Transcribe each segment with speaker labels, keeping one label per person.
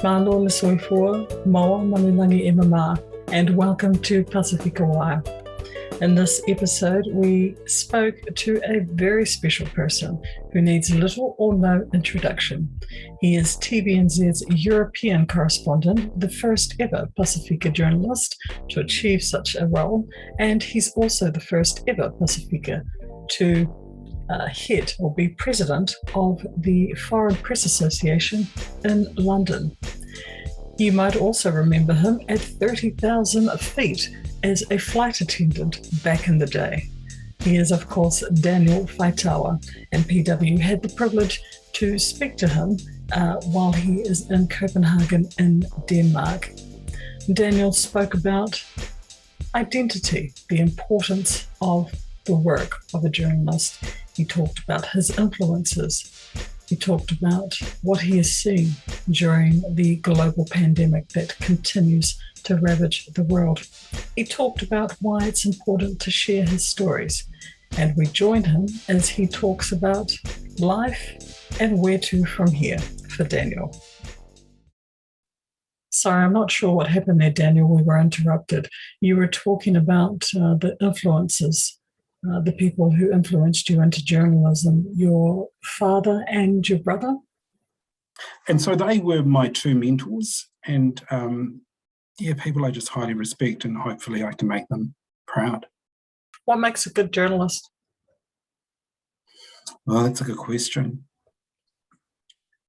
Speaker 1: Malo le soifua, maua malinangi mama, and welcome to Pasifika Wire. In this episode, we spoke to a very special person who needs little or no introduction. He is TVNZ's European correspondent, the first ever Pasifika journalist to achieve such a role, and he's also the first ever Pasifika to head or be president of the Foreign Press Association in London. You might also remember him at 30,000 feet as a flight attendant back in the day. He is, of course, Daniel Faitaua, and PW had the privilege to speak to him while he is in Copenhagen in Denmark. Daniel spoke about identity, the importance of the work of a journalist. He talked about his influences. He talked about what he has seen during the global pandemic that continues to ravage the world. He talked about why it's important to share his stories. And we joined him as he talks about life and where to from here for Daniel. Sorry, I'm not sure what happened there, Daniel. We were interrupted. You were talking about the influences, the people who influenced you into journalism, your father and your brother?
Speaker 2: And so they were my two mentors, and people I just highly respect, and hopefully I can make them proud.
Speaker 1: What makes a good journalist?
Speaker 2: Well, that's a good question.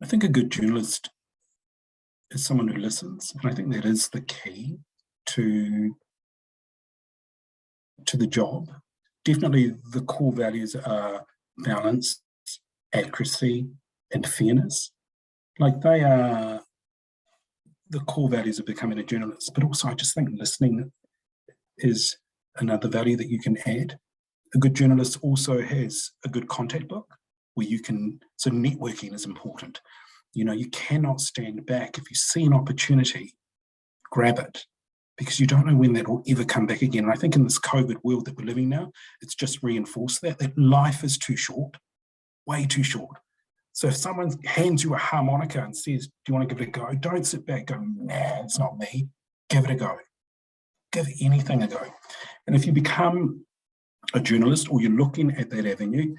Speaker 2: I think a good journalist is someone who listens, and I think that is the key to the job. Definitely the core values are balance, accuracy, and fairness. Like, they are the core values of becoming a journalist, but also I just think listening is another value that you can add. A good journalist also has a good contact book where you can, so networking is important. You know, you cannot stand back. If you see an opportunity, grab it, because you don't know when that will ever come back again. And I think in this COVID world that we're living now, it's just reinforced that life is too short, way too short. So if someone hands you a harmonica and says, do you want to give it a go? Don't sit back and go, nah, it's not me. Give it a go. Give anything a go. And if you become a journalist or you're looking at that avenue,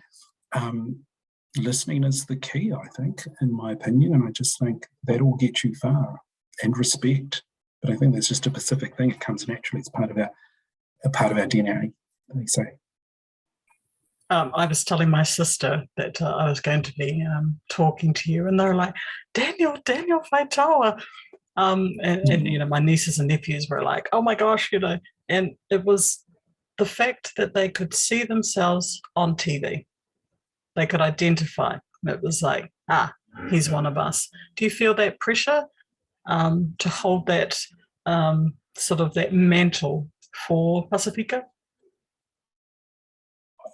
Speaker 2: listening is the key, I think, in my opinion. And I just think that will get you far, and respect. But I think that's just a Pacific thing. It comes naturally. It's part of our DNA, they say.
Speaker 1: I was telling my sister that I was going to be talking to you, and they were like, Daniel Faitaua. And you know, my nieces and nephews were like, oh my gosh, you know, and it was the fact that they could see themselves on TV. They could identify. It was like, he's one of us. Do you feel that pressure to hold that sort of that mantle for Pasifika?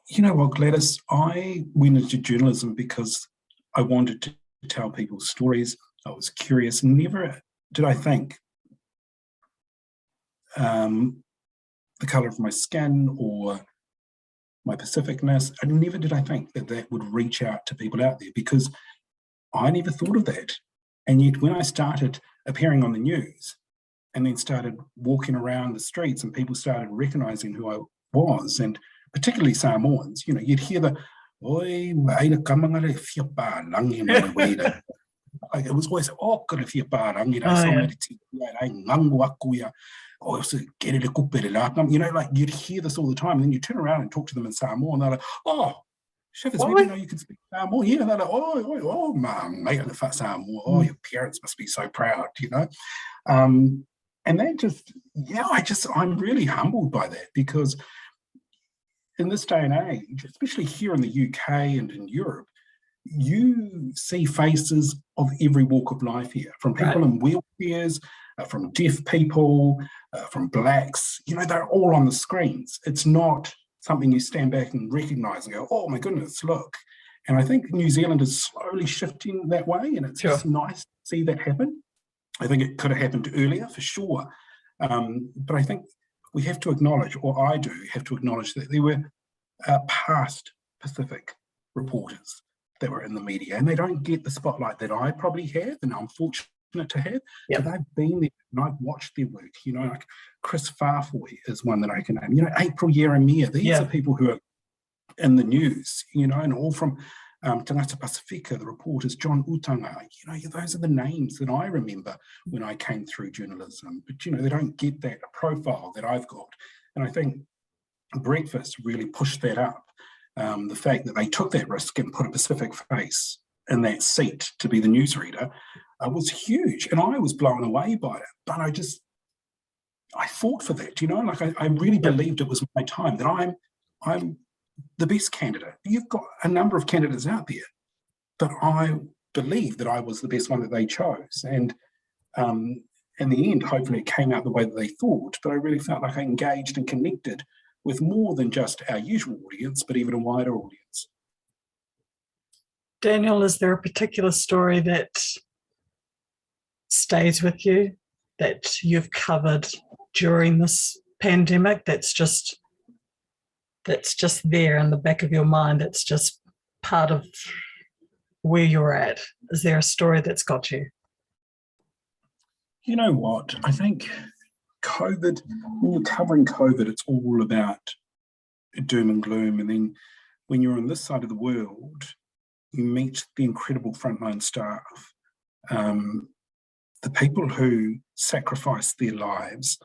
Speaker 2: You know what, Gladys, I went into journalism because I wanted to tell people stories. I was curious. Never did I think the colour of my skin or my Pacificness, never did I think that would reach out to people out there, because I never thought of that. And yet when I started appearing on the news and then started walking around the streets and people started recognising who I was, and particularly Samoans, you know, you'd hear the, oi, maina kamangare fia pārangi mai weira. Like, it was always, kore fia pārangi rai samariti, rai ngangu aku ia, so get it a kupere lapam. You know, like, you'd hear this all the time, and then you turn around and talk to them in Samoa, and they're like, Shivers, we didn't know you could speak Samoa. Yeah, they're like, mate, Samoa, your parents must be so proud, you know. And that just, I'm really humbled by that, because in this day and age, especially here in the UK and in Europe, you see faces of every walk of life here, from people in wheelchairs, from deaf people, from blacks. You know, they're all on the screens. It's not something you stand back and recognise and go, oh my goodness, look. And I think New Zealand is slowly shifting that way, and it's just nice to see that happen. I think it could have happened earlier, for sure. But I think we have to acknowledge, or I do have to acknowledge, that there were past Pacific reporters that were in the media, and they don't get the spotlight that I probably have, and I'm fortunate to have.
Speaker 1: Yep.
Speaker 2: So they've been there and I've watched their work, like Chris Farfoy is one that I can name, April Yeremia. These are people who are in the news, and all from Tangata Pasifika, the reporters, John Utanga, those are the names that I remember when I came through journalism. But, they don't get that profile that I've got. And I think Breakfast really pushed that up. The fact that they took that risk and put a Pacific face in that seat to be the newsreader was huge. And I was blown away by it. But I fought for that, I really believed it was my time, that I'm the best candidate. You've got a number of candidates out there, but I believed that I was the best one that they chose. And in the end, hopefully it came out the way that they thought, but I really felt like I engaged and connected with more than just our usual audience, but even a wider audience.
Speaker 1: Daniel, is there a particular story that stays with you, that you've covered during this pandemic, that's just there in the back of your mind, that's just part of where you're at? Is there a story that's got you?
Speaker 2: You know what? I think COVID, when you're covering COVID, it's all about doom and gloom. And then when you're on this side of the world, you meet the incredible frontline staff, the people who sacrifice their lives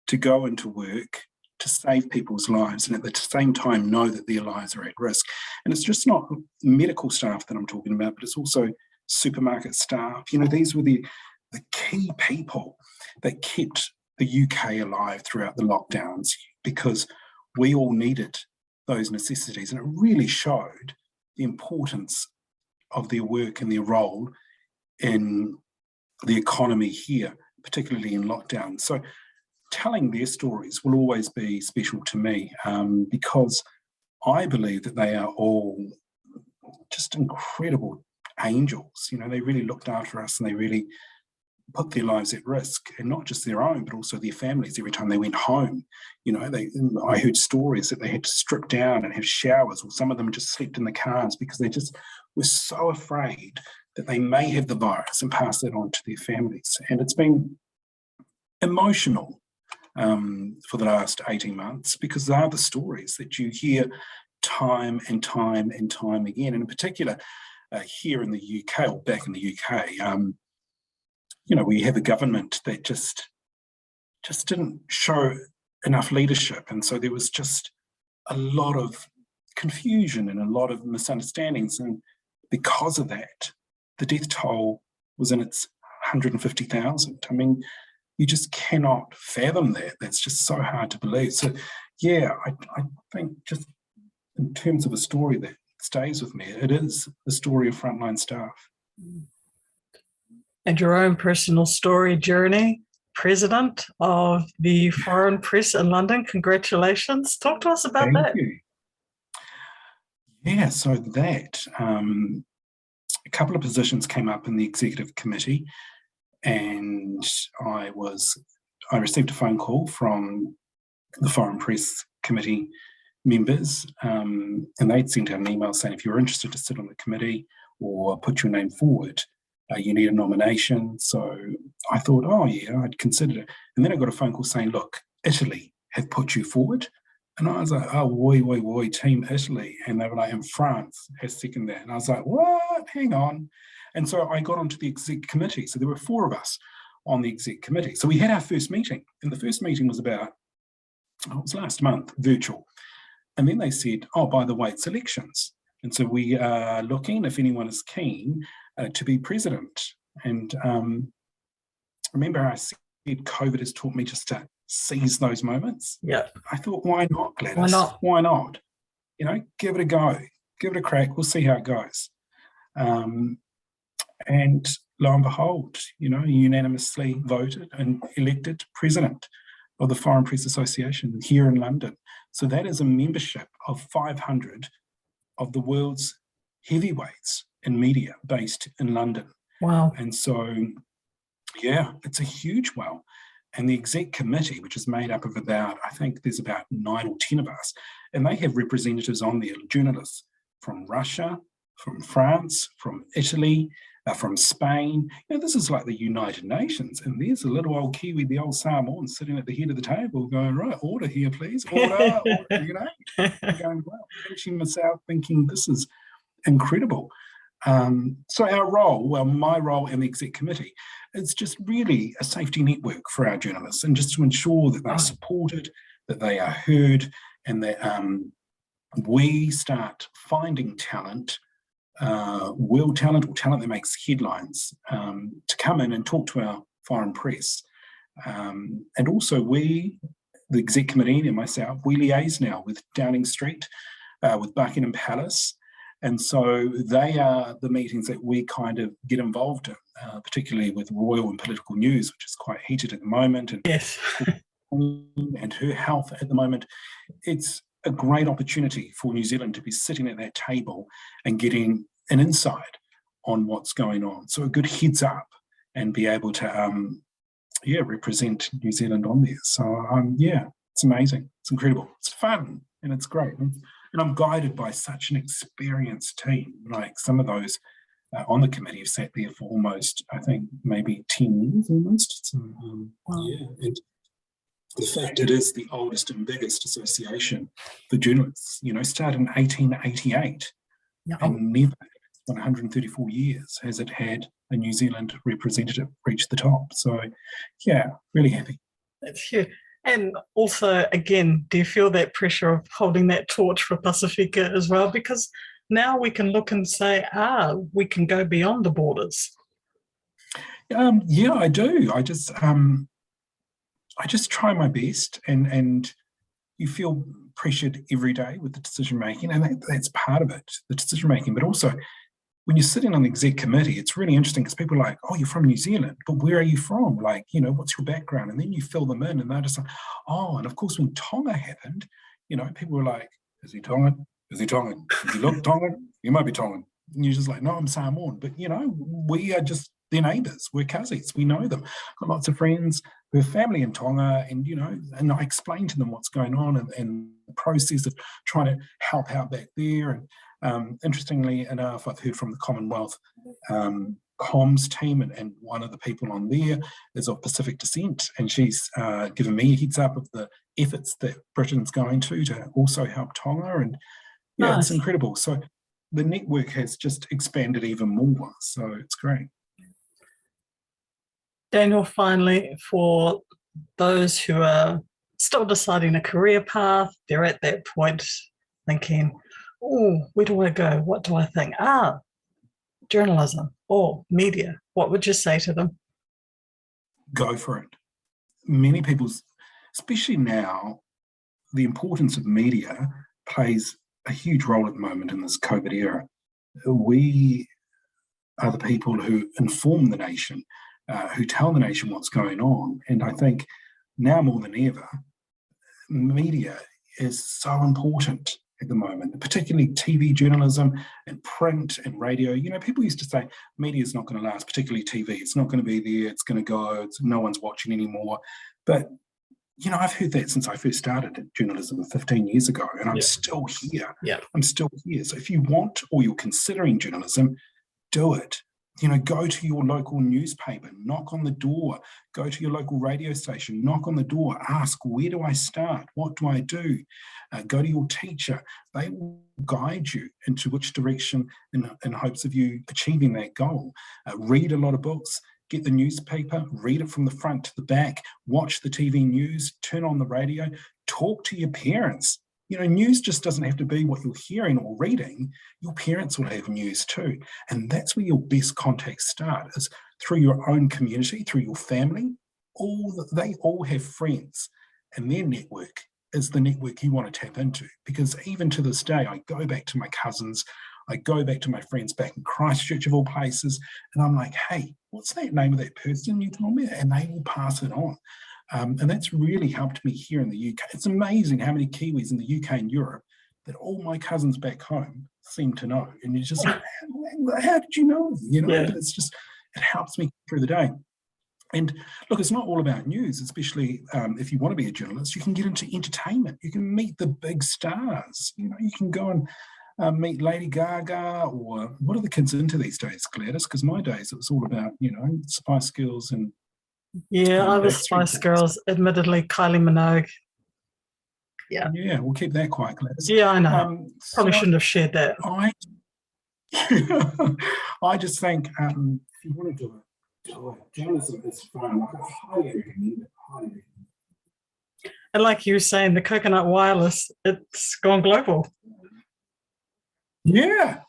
Speaker 2: to go into work, to save people's lives, and at the same time know that their lives are at risk. And it's just not medical staff that I'm talking about, but it's also supermarket staff. These were the key people that kept the UK alive throughout the lockdowns, because we all needed those necessities. And it really showed the importance of their work and their role in the economy here, particularly in lockdown. So telling their stories will always be special to me, because I believe that they are all just incredible angels. They really looked after us and they really put their lives at risk, and not just their own, but also their families. Every time they went home, I heard stories that they had to strip down and have showers, or some of them just slept in the cars because they just were so afraid that they may have the virus and pass that on to their families. And it's been emotional for the last 18 months, because they are the stories that you hear time and time and time again. And in particular, here in the UK, or back in the UK, we have a government that just didn't show enough leadership. And so there was just a lot of confusion and a lot of misunderstandings. And because of that, the death toll was in its 150,000. I mean, you just cannot fathom that. That's just so hard to believe. So, yeah, I think just in terms of a story that stays with me, it is the story of frontline staff.
Speaker 1: And your own personal story journey, president of the Foreign Press in London. Congratulations. Talk to us about that.
Speaker 2: Thank you. Yeah, so that, a couple of positions came up in the executive committee, and I received a phone call from the Foreign Press Committee members, and they'd sent out an email saying, if you're interested to sit on the committee or put your name forward, you need a nomination. So I thought, oh yeah, I'd consider it. And then I got a phone call saying, look, Italy have put you forward. And I was like, oh, boy, Team Italy. And they were like, and France has seconded that. And I was like, what? Hang on. And so I got onto the exec committee. So there were 4 of us on the exec committee. So we had our first meeting. And the first meeting was it was last month, virtual. And then they said, oh, by the way, it's elections. And so we are looking, if anyone is keen, to be president. And remember I said COVID has taught me just to seize those moments.
Speaker 1: Yeah.
Speaker 2: I thought, why not, Gladys?
Speaker 1: Why not?
Speaker 2: Why not? Give it a go. Give it a crack. We'll see how it goes. And lo and behold, unanimously voted and elected president of the Foreign Press Association here in London. So that is a membership of 500 of the world's heavyweights in media based in London.
Speaker 1: Wow.
Speaker 2: And so, yeah, it's a huge wow. And the exec committee, which is made up of I think there's about 9 or 10 of us, and they have representatives on there, journalists from Russia, from France, from Italy, from Spain. This is like the United Nations, and there's a little old Kiwi, the old Samoan, sitting at the head of the table going, right, order here, please, order, I'm going, well, pinching myself, thinking this is incredible. So our role, well, my role in the exec committee, is just really a safety network for our journalists, and just to ensure that they're supported, that they are heard, and that we start finding talent, world talent or talent that makes headlines, to come in and talk to our foreign press. And also we, the exec committee and myself, we liaise now with Downing Street, with Buckingham Palace. And so they are the meetings that we kind of get involved in, particularly with royal and political news, which is quite heated at the moment. And,
Speaker 1: yes.
Speaker 2: and her health at the moment. It's a great opportunity for New Zealand to be sitting at that table and getting an insight on what's going on. So a good heads up and be able to, represent New Zealand on there. So, it's amazing. It's incredible. It's fun and it's great. And I'm guided by such an experienced team. Like some of those on the committee have sat there for almost, I think, maybe 10 years almost. So, and the fact it is the oldest and biggest association for journalists, started in 1888, and never, 134 years, has it had a New Zealand representative reach the top. So, really happy.
Speaker 1: That's huge. And also, again, do you feel that pressure of holding that torch for Pasifika as well? Because now we can look and say, we can go beyond the borders.
Speaker 2: I do. I just try my best, and you feel pressured every day with the decision making, and that's part of it, the decision making. But also, when you're sitting on the exec committee, it's really interesting because people are like, "Oh, you're from New Zealand, but where are you from? Like, what's your background?" And then you fill them in, and they're just like, "Oh," and of course, when Tonga happened, people were like, "Is he Tongan? Is he Tongan? Does he look Tongan? He might be Tongan." And you're just like, "No, I'm Samoan," but we are just their neighbours. We're cousins. We know them. Got lots of friends who have family in Tonga, and and I explain to them what's going on and the process of trying to help out back there. And interestingly enough, I've heard from the Commonwealth comms team, and one of the people on there is of Pacific descent, and she's given me a heads up of the efforts that Britain's going to also help Tonga, and it's incredible. So the network has just expanded even more, so it's great.
Speaker 1: Daniel, finally, for those who are still deciding a career path, they're at that point thinking, where do I go? What do I think? Journalism or media. What would you say to them?
Speaker 2: Go for it. Many people, especially now, the importance of media plays a huge role at the moment in this COVID era. We are the people who inform the nation, who tell the nation what's going on. And I think now more than ever, media is so important at the moment, particularly TV journalism and print and radio. People used to say media is not going to last, particularly TV. It's not going to be there. It's going to go. No one's watching anymore. But, I've heard that since I first started journalism 15 years ago, and I'm still here. I'm still here. So if you want or you're considering journalism, do it. Go to your local newspaper, knock on the door, go to your local radio station, knock on the door, ask, where do I start? What do I do? Go to your teacher. They will guide you into which direction in hopes of you achieving that goal. Read a lot of books, get the newspaper, read it from the front to the back, watch the TV news, turn on the radio, talk to your parents. News just doesn't have to be what you're hearing or reading. Your parents will have news too. And that's where your best contacts start, is through your own community, through your family. They all have friends, and their network is the network you want to tap into. Because even to this day, I go back to my cousins, I go back to my friends back in Christchurch of all places, and I'm like, hey, what's that name of that person you told me? And they will pass it on. And that's really helped me here in the UK. It's amazing how many Kiwis in the UK and Europe that all my cousins back home seem to know. And you're just like, how did you know? But it's just, it helps me through the day. And look, it's not all about news, especially if you want to be a journalist. You can get into entertainment. You can meet the big stars. You can go and meet Lady Gaga, or what are the kids into these days, Gladys? Because my days, it was all about, Spice Girls and
Speaker 1: Yeah, I was
Speaker 2: Backstreet
Speaker 1: Spice
Speaker 2: Boys.
Speaker 1: Girls, admittedly Kylie Minogue. Yeah.
Speaker 2: Yeah, we'll keep that quiet, Gladys.
Speaker 1: Yeah, I know. Probably shouldn't have shared that.
Speaker 2: I just think if you want to do it. Journalism is fun. I highly recommend it.
Speaker 1: And like you were saying, the Coconut Wireless, it's gone global.
Speaker 2: Yeah,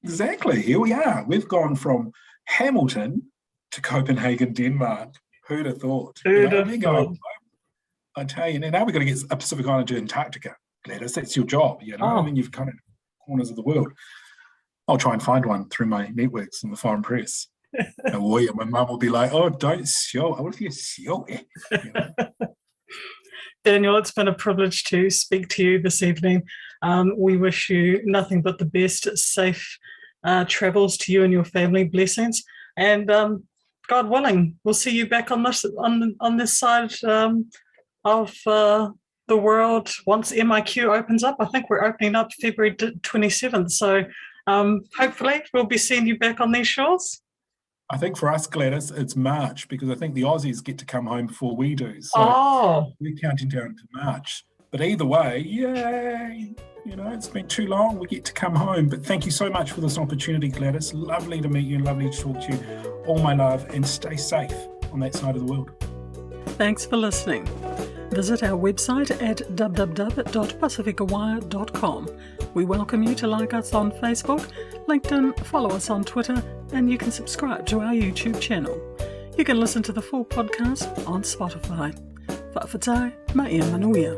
Speaker 2: exactly. Here we are. We've gone from Hamilton to Copenhagen, Denmark. Who'd have thought?
Speaker 1: Who'd have thought?
Speaker 2: I tell you, now we're going to get a Pacific Islander to Antarctica, Gladys. That's your job,
Speaker 1: Oh.
Speaker 2: and then you've kind of corners of the world. I'll try and find one through my networks in the foreign press. Oh, yeah, my mum will be like, "Oh, don't show. What if you show it?"
Speaker 1: Daniel, it's been a privilege to speak to you this evening. We wish you nothing but the best, safe travels to you and your family. Blessings, and God willing, we'll see you back on this side of the world once MIQ opens up. I think we're opening up February 27th, so hopefully we'll be seeing you back on these shores.
Speaker 2: I think for us, Gladys, it's March, because I think the Aussies get to come home before we do. So we're counting down to March. But either way, yay! It's been too long. We get to come home. But thank you so much for this opportunity, Gladys. Lovely to meet you and lovely to talk to you. All my love, and stay safe on that side of the world.
Speaker 1: Thanks for listening. Visit our website at www.pacificawire.com. We welcome you to like us on Facebook, LinkedIn, follow us on Twitter, and you can subscribe to our YouTube channel. You can listen to the full podcast on Spotify. Faitaua, mai manuia.